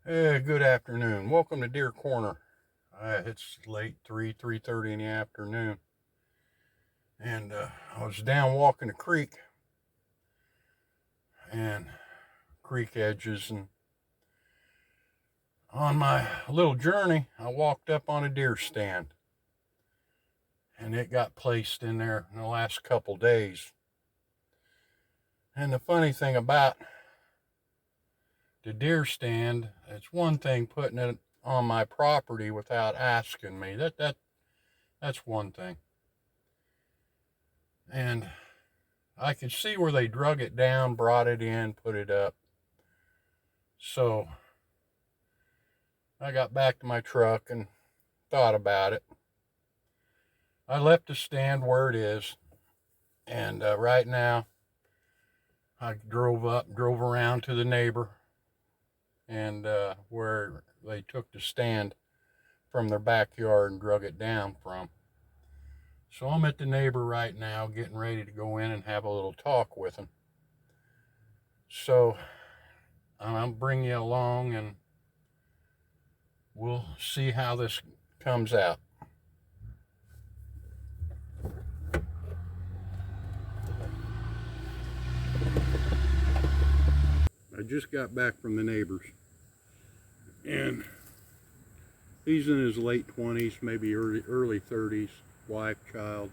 Good afternoon. Welcome to Deer Corner. It's late 3:30 in the afternoon, and I was down walking the and creek edges, and on my little journey, I walked up on a deer stand, and it got placed in there in the last couple days. And the funny thing about the deer stand, it's one thing putting it on my property without asking me. That's one thing. And I could see where they drug it down, brought it in, put it up. So I got back to my truck and thought about it. I left the stand where it is, and right now I drove around to the neighbor, and where they took the stand from their backyard and drug it down from. So I'm at the neighbor right now, getting ready to go in and have a little talk with him. So I'll bring you along, and we'll see how this comes out. I just got back from the neighbors, and he's in his late 20s, maybe early 30s, wife, child.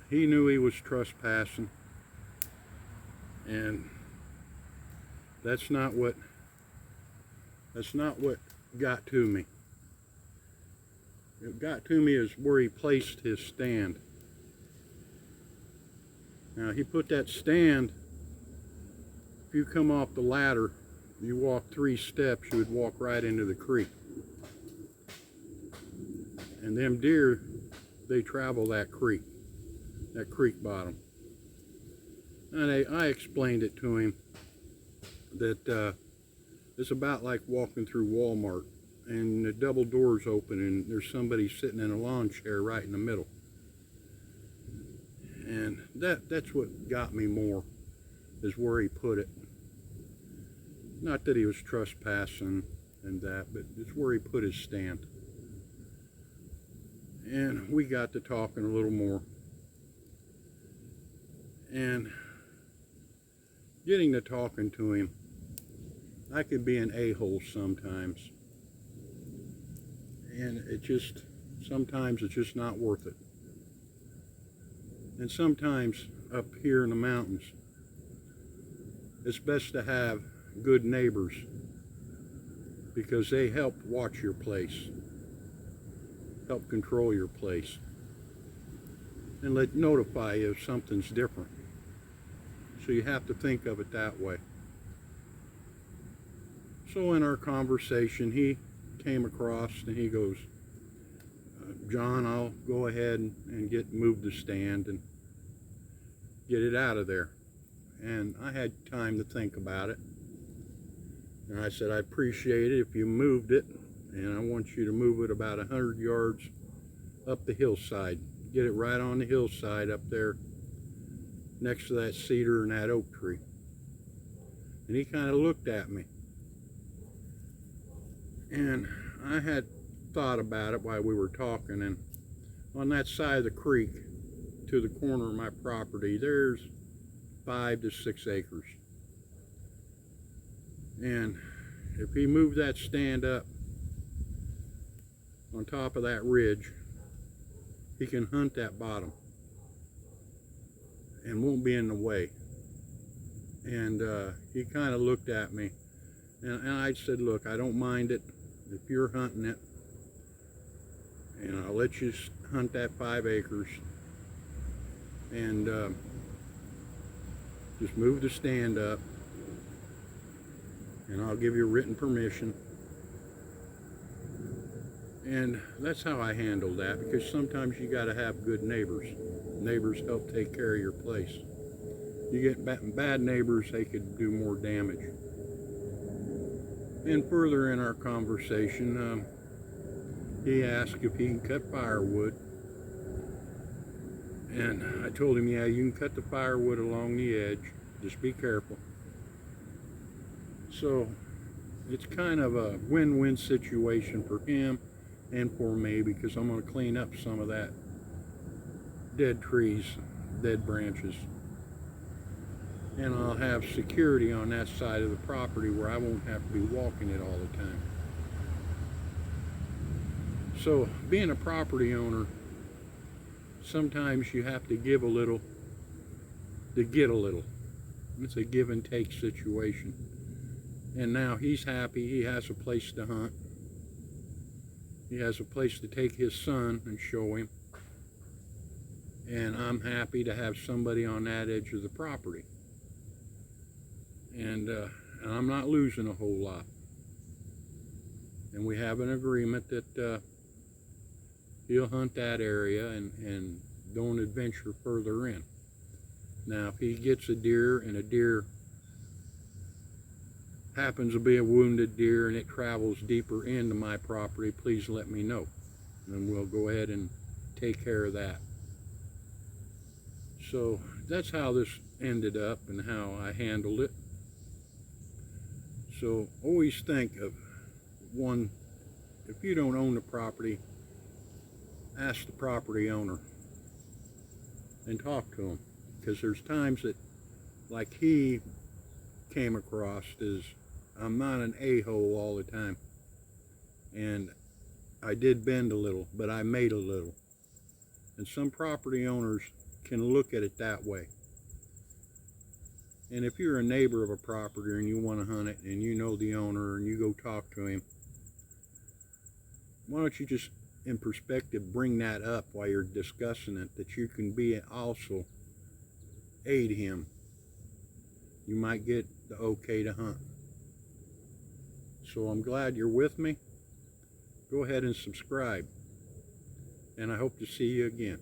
He knew he was trespassing, and that's not what got to me. What got to me is where he placed his stand. Now, he put that stand, if you come off the ladder, you walk 3 steps, you would walk right into the creek. And them deer, they travel that creek bottom. And I explained it to him that it's about like walking through Walmart and the double doors open and there's somebody sitting in a lawn chair right in the middle. And that's what got me more, is where he put it. Not that he was trespassing and that, but it's where he put his stand. And we got to talking a little more. And getting to talking to him, I could be an a-hole sometimes. And sometimes it's just not worth it. And sometimes up here in the mountains, it's best to have good neighbors, because they help watch your place, help control your place, and notify you if something's different. So you have to think of it that way. So in our conversation, he came across and he goes, John, I'll go ahead and move the stand and get it out of there. And I had time to think about it. And I said, I appreciate it if you moved it, and I want you to move it about 100 yards up the hillside. Get it right on the hillside up there next to that cedar and that oak tree. And he kind of looked at me. And I had thought about it while we were talking, and on that side of the creek to the corner of my property, there's 5 to 6 acres. And if he moved that stand up on top of that ridge, he can hunt that bottom and won't be in the way. And he kind of looked at me, and I said, look, I don't mind it if you're hunting it, and I'll let you hunt that 5 acres, and just move the stand up, and I'll give you written permission. And that's how I handle that, because sometimes you got to have good neighbors. Neighbors help take care of your place. You get bad neighbors, they could do more damage. And further in our conversation, he asked if he can cut firewood. And I told him, yeah, you can cut the firewood along the edge, just be careful. So it's kind of a win-win situation for him and for me, because I'm going to clean up some of that dead trees, dead branches, and I'll have security on that side of the property where I won't have to be walking it all the time. So being a property owner, sometimes you have to give a little to get a little. It's a give and take situation. And now he's happy, he has a place to hunt, he has a place to take his son and show him, and I'm happy to have somebody on that edge of the property. And I'm not losing a whole lot. And we have an agreement that he'll hunt that area and don't adventure further in. Now, if he gets a deer and a deer happens to be a wounded deer and it travels deeper into my property, please let me know, and we'll go ahead and take care of that. So that's how this ended up and how I handled it. So always think of one, if you don't own the property, ask the property owner and talk to him, because there's times that, like he came across, is I'm not an a-hole all the time, and I did bend a little, but I made a little. And some property owners can look at it that way. And if you're a neighbor of a property and you want to hunt it and you know the owner and you go talk to him, why don't you just, in perspective, bring that up while you're discussing it, that you can be also aid him. You might get the okay to hunt. So I'm glad you're with me. Go ahead and subscribe, and I hope to see you again.